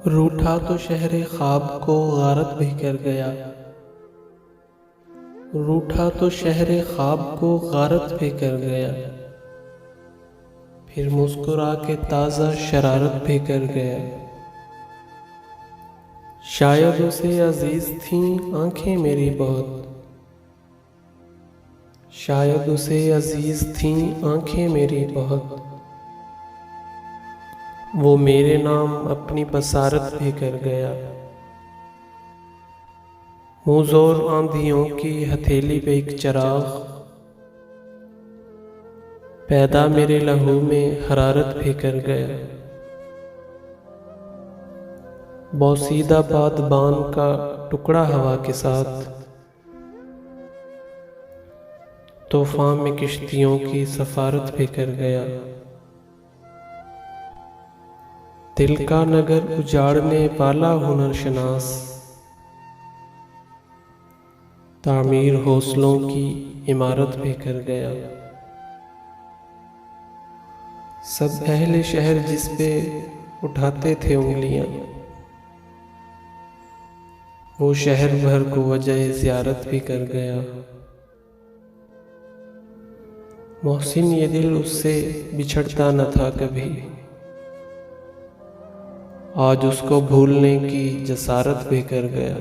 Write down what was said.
रूठा तो शहरे ख्वाब को गारत भी कर गया। रूठा तो शहरे ख्वाब को गारत भी कर गया। फिर मुस्कुरा के ताज़ा शरारत भी कर गया। शायद उसे अजीज थीं आंखें मेरी बहुत। शायद उसे अजीज थीं आंखें मेरी बहुत। वो मेरे नाम अपनी बसारत भी कर गया। मुँहज़ोर आंधियों की हथेली पे एक चिराग, पैदा मेरे लहू में हरारत भी कर गया। बोसीदा बादबान का टुकड़ा हवा के साथ, तूफान में किश्तियों की सफारत भी कर गया। दिल का नगर उजाड़ने वाला हुनर शनास, तामीर हौसलों की इमारत भी कर गया। सब अहले शहर जिस पे उठाते थे उंगलियां, वो शहर भर को वजह ज़ियारत भी कर गया। मोहसिन ये दिल उससे बिछड़ता न था कभी, आज उसको भूलने की जसारत भी कर गया।